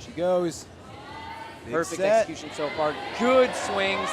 She goes. Perfect execution so far. Good swings.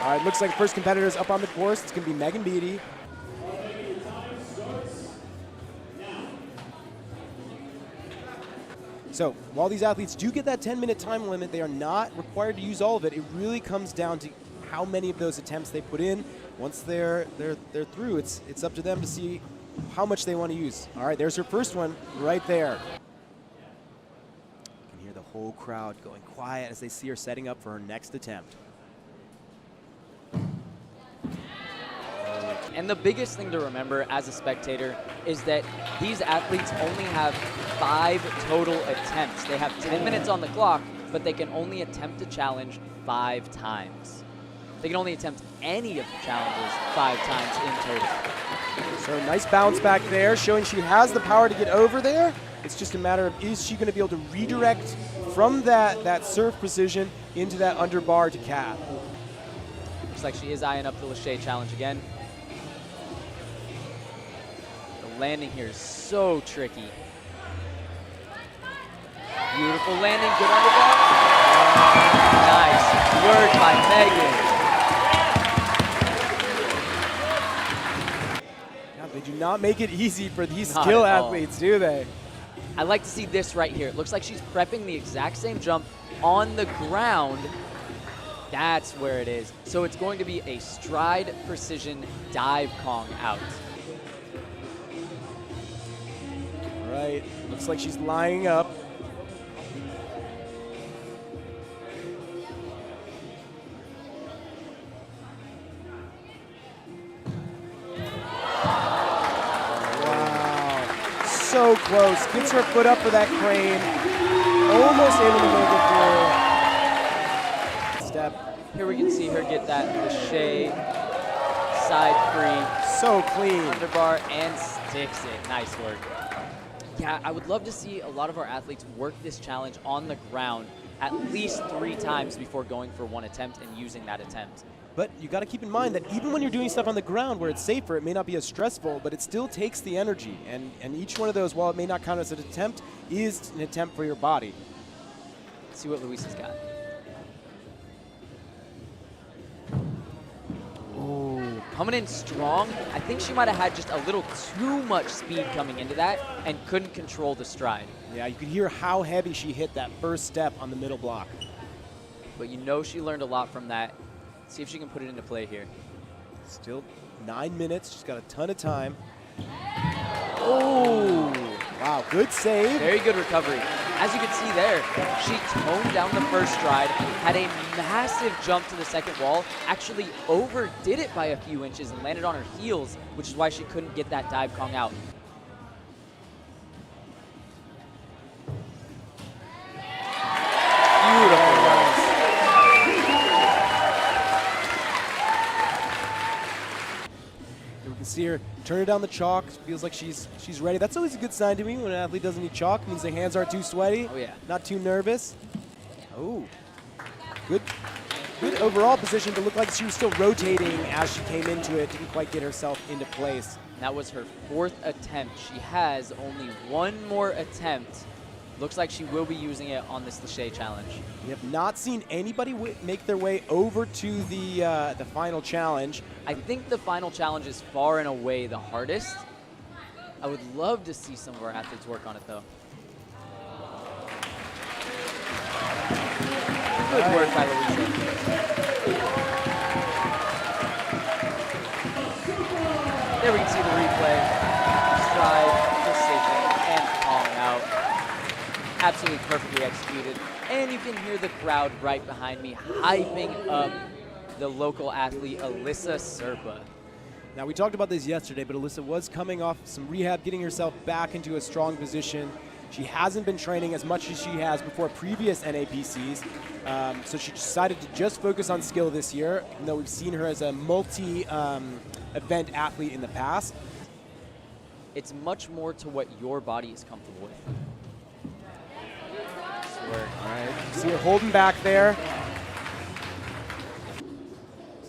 All right, looks like the first competitor is up on the course. It's going to be Beatty. So while these athletes do get that 10-minute time limit, they are not required to use all of it. It really comes down to how many of those attempts they put in. Once they're through, it's up to them to see how much they want to use. All right, there's her first one right there. You can hear the whole crowd going quiet as they see her setting up for her next attempt. And the biggest thing to remember as a spectator is that these athletes only have 5 total attempts. They have 10 minutes on the clock, but they can only attempt a challenge 5 times. They can only attempt any of the challenges 5 times in total. So nice bounce back there, showing she has the power to get over there. It's just a matter of, is she going to be able to redirect from that surf precision into that underbar to cap? Looks like she is eyeing up the Lachey challenge again. The landing here is so tricky. Beautiful landing, good underbar. Nice work by Megan. Yeah, they do not make it easy for these skill athletes, do they? I like to see this right here. It looks like she's prepping the exact same jump on the ground. That's where it is. So it's going to be a stride precision dive Kong out. All right, looks like she's lining up. Wow, so close. Gets her foot up for that crane. Almost able to make it through. Step. Here we can see her get that Lachey side free. So clean. Underbar and sticks it. Nice work. Yeah, I would love to see a lot of our athletes work this challenge on the ground at least 3 times before going for one attempt and using that attempt. But you got to keep in mind that even when you're doing stuff on the ground where it's safer, it may not be as stressful, but it still takes the energy. And each one of those, while it may not count as an attempt, is an attempt for your body. Let's see what Luisa's got. Ooh, coming in strong. I think she might have had just a little too much speed coming into that and couldn't control the stride. Yeah, you could hear how heavy she hit that first step on the middle block. But you know she learned a lot from that. See if she can put it into play here. Still 9 minutes. She's got a ton of time. Oh, wow, good save. Very good recovery. As you can see there, she toned down the first stride, had a massive jump to the second wall, actually overdid it by a few inches and landed on her heels, which is why she couldn't get that dive Kong out. Beautiful. We can see her turn it down the chalk. Feels like she's ready. That's always a good sign to me when an athlete doesn't need chalk. It means their hands aren't too sweaty. Oh yeah. Not too nervous. Oh, good overall position, but looked like she was still rotating as she came into it. Didn't quite get herself into place. That was her 4th attempt. She has only 1 more attempt. Looks like she will be using it on this Lachey challenge. We have not seen anybody make their way over to the final challenge. I think the final challenge is far and away the hardest. I would love to see some of our athletes work on it, though. Good work by Luisa. There we can see the replay. Stride, precision, and calling out. Absolutely perfectly executed. And you can hear the crowd right behind me hyping up the local athlete, Alyssa Serpa. Now, we talked about this yesterday, but Alyssa was coming off some rehab, getting herself back into a strong position. She hasn't been training as much as she has before previous NAPCs, so she decided to just focus on skill this year, even though we've seen her as a multi-event athlete in the past. It's much more to what your body is comfortable with. All right, see her holding back there.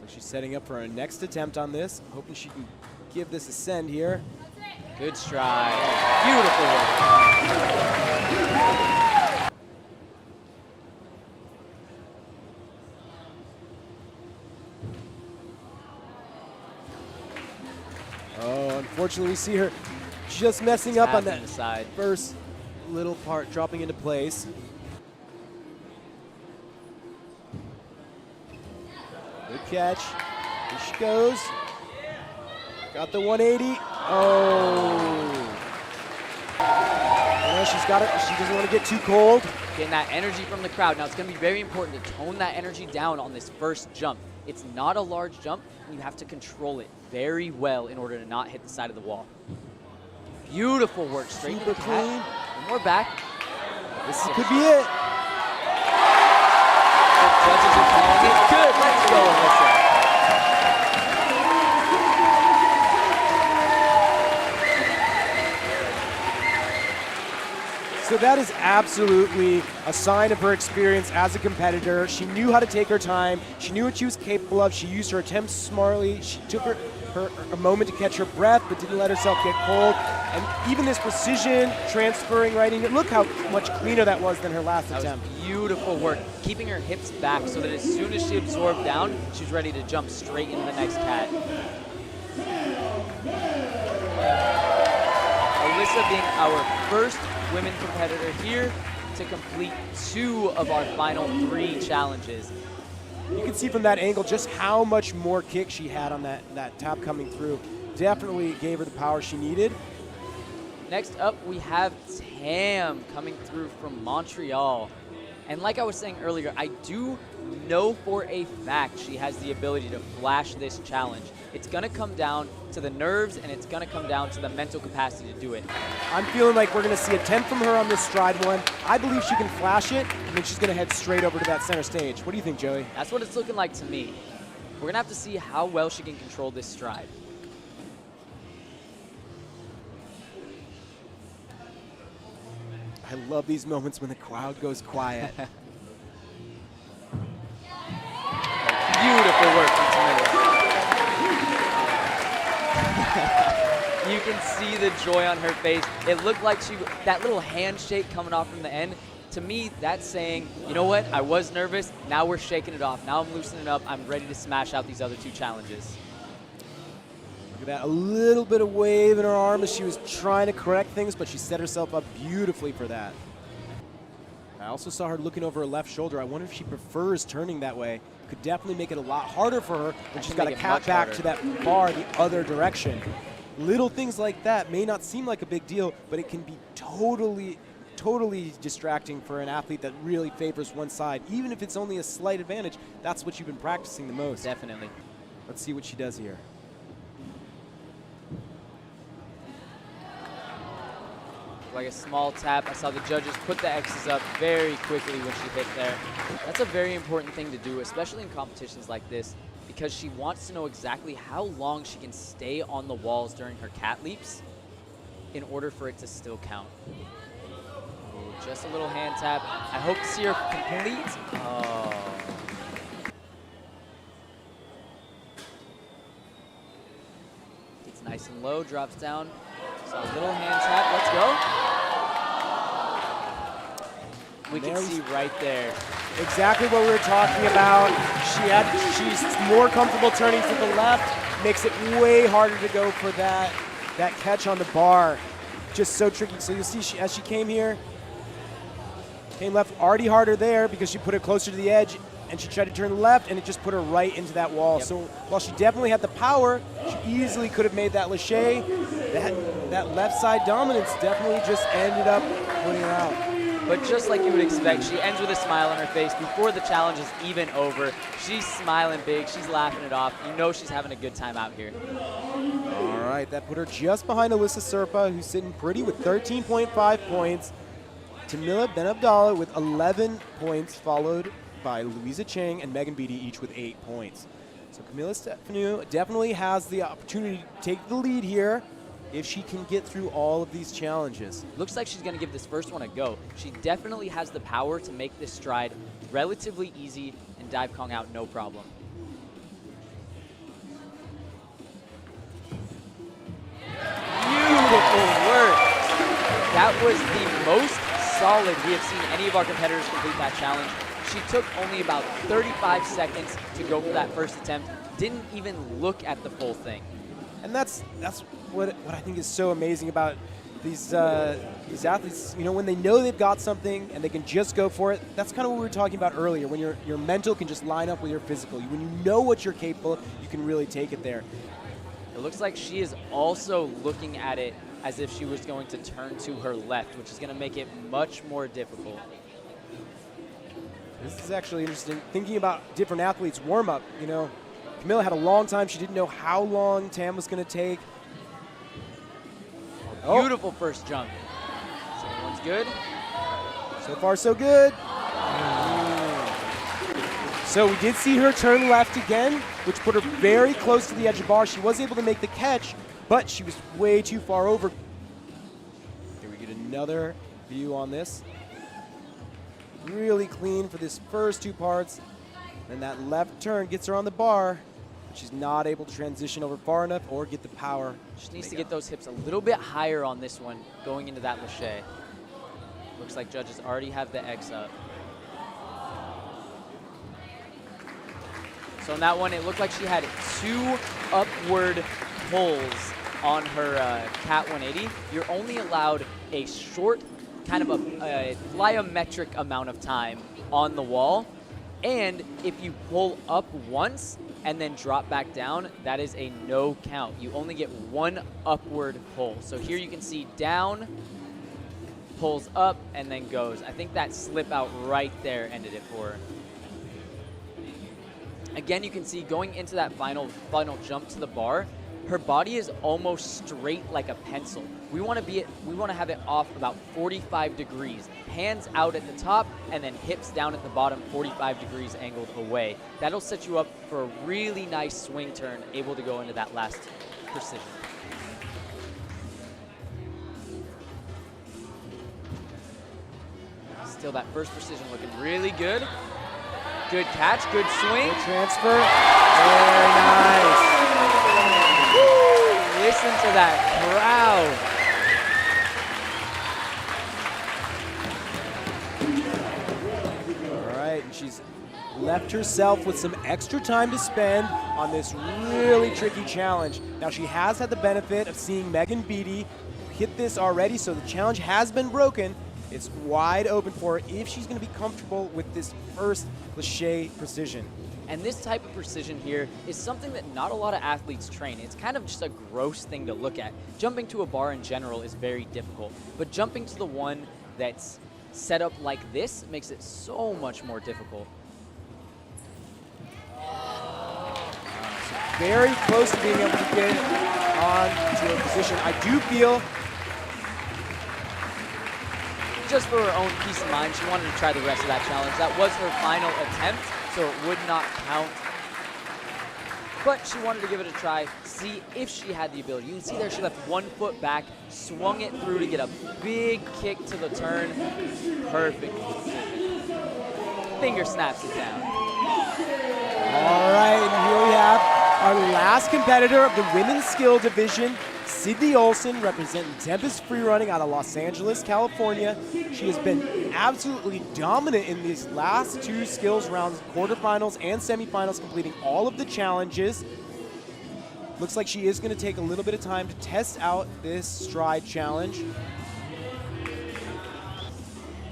She's setting up for her next attempt on this. Hoping she can give this a send here. Good stride. Beautiful work. Oh, unfortunately we see her just messing up on that side. First little part dropping into place. Good catch. Here she goes. Got the 180. Oh. She's got it. She doesn't want to get too cold. Getting that energy from the crowd. Now, it's going to be very important to tone that energy down on this first jump. It's not a large jump, and you have to control it very well in order to not hit the side of the wall. Beautiful work. Straight to the clean. One more back. This could be it. The judges are calling it good. Let's go, Alyssa. So that is absolutely a sign of her experience as a competitor. She knew how to take her time. She knew what she was capable of. She used her attempts smartly. She took a moment to catch her breath, but didn't let herself get cold. And even this precision, transferring right in. Look how much cleaner that was than her last attempt. Was beautiful work, keeping her hips back so that as soon as she absorbed down, she's ready to jump straight into the next cat. Alyssa being our first women competitor here to complete 2 of our final 3 challenges. You can see from that angle just how much more kick she had on that tap coming through. Definitely gave her the power she needed. Next up, we have Tam coming through from Montreal. And like I was saying earlier, I do know for a fact she has the ability to flash this challenge. It's going to come down to the nerves, and it's going to come down to the mental capacity to do it. I'm feeling like we're going to see a 10 from her on this stride one. I believe she can flash it, and then she's going to head straight over to that center stage. What do you think, Joey? That's what it's looking like to me. We're going to have to see how well she can control this stride. I love these moments when the crowd goes quiet. Beautiful work from Tamara. You can see the joy on her face. It looked like that little handshake coming off from the end. To me, that's saying, you know what? I was nervous. Now we're shaking it off. Now I'm loosening up. I'm ready to smash out these other 2 challenges. Look at that, a little bit of wave in her arm as she was trying to correct things, but she set herself up beautifully for that. I also saw her looking over her left shoulder. I wonder if she prefers turning that way. Could definitely make it a lot harder for her when she's got to cat back to that bar the other direction. Little things like that may not seem like a big deal, but it can be totally distracting for an athlete that really favors one side. Even if it's only a slight advantage, that's what you've been practicing the most. Definitely. Let's see what she does here. Like a small tap. I saw the judges put the X's up very quickly when she hit there. That's a very important thing to do, especially in competitions like this, because she wants to know exactly how long she can stay on the walls during her cat leaps in order for it to still count. Ooh, just a little hand tap. I hope to see her complete. Oh. It's nice and low, drops down. So a little hand tap, let's go. We can see right there. Exactly what we were talking about. She's more comfortable turning to the left, makes it way harder to go for that catch on the bar. just so tricky. So you'll see as she came here, came left, already harder there because she put it closer to the edge, and she tried to turn left, and it just put her right into that wall. Yep. So while she definitely had the power, she easily could have made that lâché. That left side dominance definitely just ended up putting her out. But just like you would expect, she ends with a smile on her face before the challenge is even over. She's smiling big. She's laughing it off. You know she's having a good time out here. All right, that put her just behind Alyssa Serpa, who's sitting pretty with 13.5 points. Tamila Ben Abdallah with 11 points, followed by Louisa Chang and Megan Beatty, each with 8 points. So Camila Stefanu definitely has the opportunity to take the lead here if she can get through all of these challenges. Looks like she's going to give this first one a go. She definitely has the power to make this stride relatively easy and dive Kong out no problem. Beautiful work. That was the most solid we have seen any of our competitors complete that challenge. She took only about 35 seconds to go for that first attempt. Didn't even look at the full thing. And that's what I think is so amazing about these athletes. You know, when they know they've got something and they can just go for it. That's kind of what we were talking about earlier. When your mental can just line up with your physical. When you know what you're capable of, you can really take it there. It looks like she is also looking at it as if she was going to turn to her left, which is going to make it much more difficult. This is actually interesting. Thinking about different athletes' warm-up, you know, Camila had a long time. She didn't know how long Tam was going to take. Beautiful first jump. Second one's good. So far, so good. So we did see her turn left again, which put her very close to the edge of the bar. She was able to make the catch, but she was way too far over. Here we get another view on this. Really clean for this first two parts. And that left turn gets her on the bar, but she's not able to transition over far enough or get the power. She needs to get those hips a little bit higher on this one going into that lâché. Looks like judges already have the X up. So in that one, it looked like she had 2 upward pulls on her Cat 180. You're only allowed a short, kind of a plyometric amount of time on the wall. And if you pull up once and then drop back down, that is a no count. You only get 1 upward pull. So here you can see down, pulls up, and then goes. I think that slip out right there ended it for her. Again, you can see going into that final jump to the bar, her body is almost straight like a pencil. We want to have it off about 45 degrees. Hands out at the top and then hips down at the bottom, 45 degrees angled away. That'll set you up for a really nice swing turn, able to go into that last precision. Still that first precision looking really good. Good catch, good swing. Good transfer. Very nice. Woo! Listen to that crowd. All right, and she's left herself with some extra time to spend on this really tricky challenge. Now, she has had the benefit of seeing Megan Beatty hit this already, so the challenge has been broken. It's wide open for her if she's going to be comfortable with this first lâché precision. And this type of precision here is something that not a lot of athletes train. It's kind of just a gross thing to look at. Jumping to a bar in general is very difficult, but jumping to the one that's set up like this makes it so much more difficult. So very close to being able to get on to a position. I do feel, just for her own peace of mind, she wanted to try the rest of that challenge. That was her final attempt, so it would not count. But she wanted to give it a try, see if she had the ability. You can see there she left 1 foot back, swung it through to get a big kick to the turn. Perfect. Finger snaps it down. all right, and here we have our last competitor of the women's skill division, Sydney Olsen, representing Tempest Free Running out of Los Angeles, California. She has been absolutely dominant in these last 2 skills rounds, quarterfinals and semifinals, completing all of the challenges. Looks like she is going to take a little bit of time to test out this stride challenge.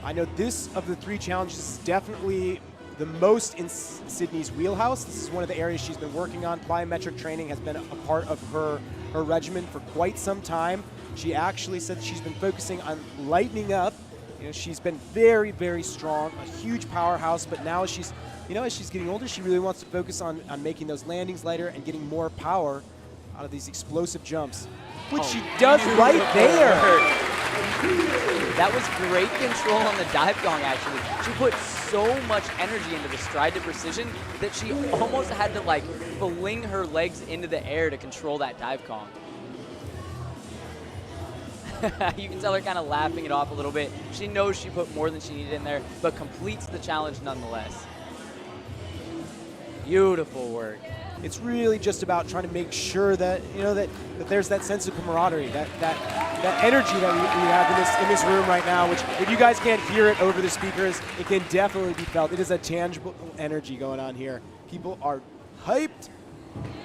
I know this of the 3 challenges is definitely the most in Sydney's wheelhouse. This is one of the areas she's been working on. Plyometric training has been a part of her regimen for quite some time. She actually said she's been focusing on lightening up. You know, she's been very, very strong, a huge powerhouse, but now as she's getting older, she really wants to focus on making those landings lighter and getting more power out of these explosive jumps, which she does right there. That was great control on the dive gong, actually. She put so much energy into the stride to precision that she almost had to like fling her legs into the air to control that dive gong. You can tell her kind of laughing it off a little bit. She knows she put more than she needed in there, but completes the challenge nonetheless. Beautiful work. It's really just about trying to make sure that that there's that sense of camaraderie, that energy that we have in this room right now. Which, if you guys can't hear it over the speakers, it can definitely be felt. It is a tangible energy going on here. People are hyped.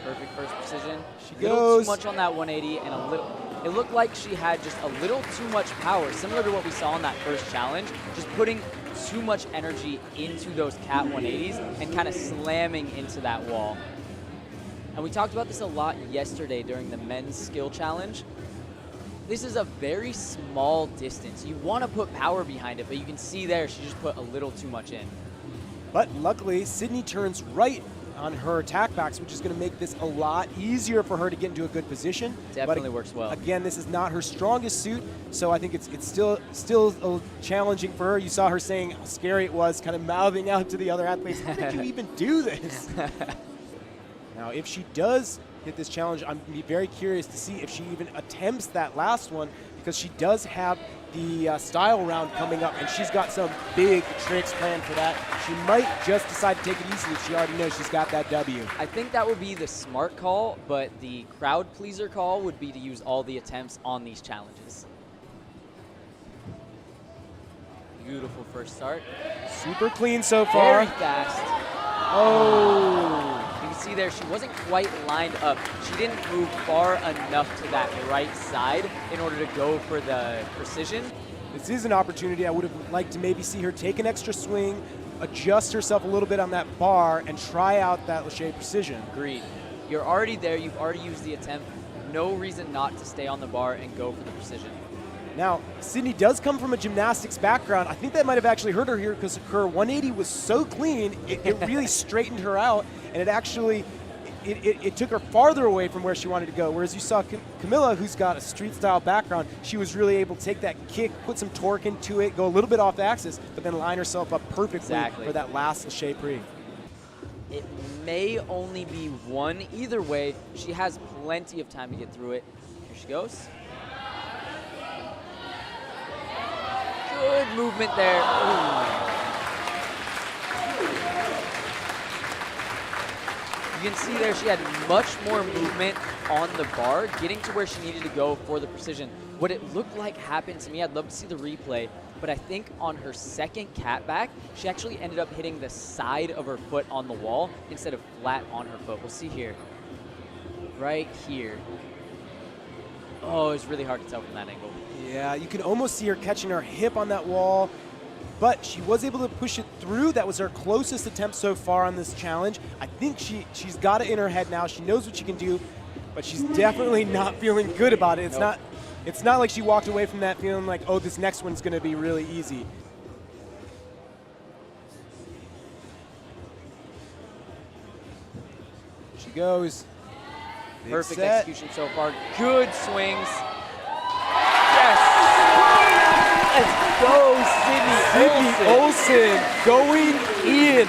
Perfect first precision. She goes. goes. Little too much on that 180 and a little. It looked like she had just a little too much power, similar to what we saw in that first challenge, just putting too much energy into those cat 180s and kind of slamming into that wall. And we talked about this a lot yesterday during the men's skill challenge. This is a very small distance. You want to put power behind it, but you can see there she just put a little too much in. But luckily, Sydney turns right on her attack backs, which is going to make this a lot easier for her to get into a good position. Definitely works well. Again, this is not her strongest suit, so I think it's still challenging for her. You saw her saying how scary it was, kind of mouthing out to the other athletes, how did you even do this? Now, if she does hit this challenge, I'm going to be very curious to see if she even attempts that last one, because she does have the style round coming up, and she's got some big tricks planned for that. She might just decide to take it easy if she already knows she's got that W. I think that would be the smart call, but the crowd pleaser call would be to use all the attempts on these challenges. Beautiful first start. Super clean so far. Very fast. Oh. You can see there she wasn't quite lined up. She didn't move far enough to that right side in order to go for the precision. This is an opportunity. I would have liked to maybe see her take an extra swing, adjust herself a little bit on that bar, and try out that lache precision. Agreed. You're already there. You've already used the attempt. No reason not to stay on the bar and go for the precision. Now, Sydney does come from a gymnastics background. I think that might have actually hurt her here because her 180 was so clean, it really straightened her out, and it actually, it took her farther away from where she wanted to go. Whereas you saw Camilla, who's got a street-style background, she was really able to take that kick, put some torque into it, go a little bit off the axis, but then line herself up perfectly for that last lache prise. It may only be one. Either way, she has plenty of time to get through it. Here she goes. Good movement there. Ooh. You can see there she had much more movement on the bar, getting to where she needed to go for the precision. What it looked like happened to me, I'd love to see the replay, but I think on her second cat back, she actually ended up hitting the side of her foot on the wall instead of flat on her foot. We'll see here. Right here. Oh, it's really hard to tell from that angle. Yeah, you can almost see her catching her hip on that wall, but she was able to push it through. That was her closest attempt so far on this challenge. I think she's got it in her head now. She knows what she can do, but she's definitely not feeling good about it. It's not like she walked away from that feeling like, oh, this next one's going to be really easy. She goes. Perfect execution so far. Good swings. Yes! Let's go, Sydney Olsen going in.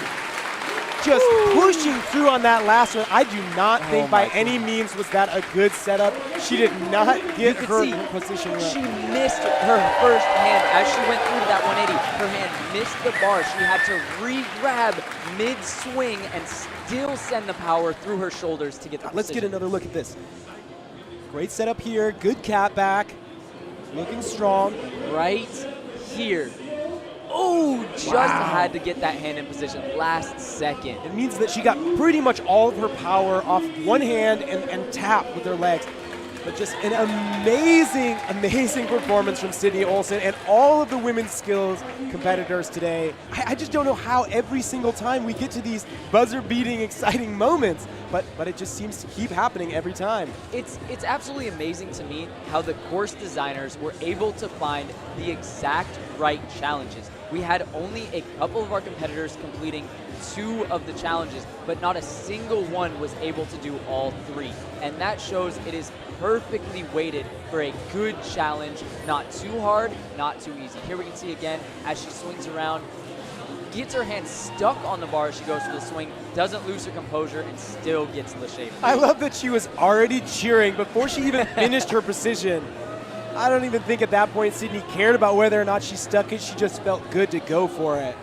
Just pushing through on that last one. I do not think by any means was that a good setup. She did not get her position right. She missed her first hand as she went through to that 180. Her hand missed the bar. She had to re-grab mid-swing and still send the power through her shoulders to get the precision. Let's get another look at this. Great setup here. Good cat back. Looking strong. Right here. Oh, just Wow. had to get that hand in position last second. It means that she got pretty much all of her power off one hand and tap with her legs. But just an amazing, amazing performance from Sydney Olsen and all of the women's skills competitors today. I just don't know how every single time we get to these buzzer-beating, exciting moments, but it just seems to keep happening every time. It's absolutely amazing to me how the course designers were able to find the exact right challenges. We had only a couple of our competitors completing 2 of the challenges, but not a single one was able to do all 3. And that shows it is perfectly weighted for a good challenge, not too hard, not too easy. Here we can see again as she swings around, gets her hand stuck on the bar as she goes for the swing, doesn't lose her composure, and still gets the shape. I love that she was already cheering before she even finished her precision. I don't even think at that point Sydney cared about whether or not she stuck it. She just felt good to go for it.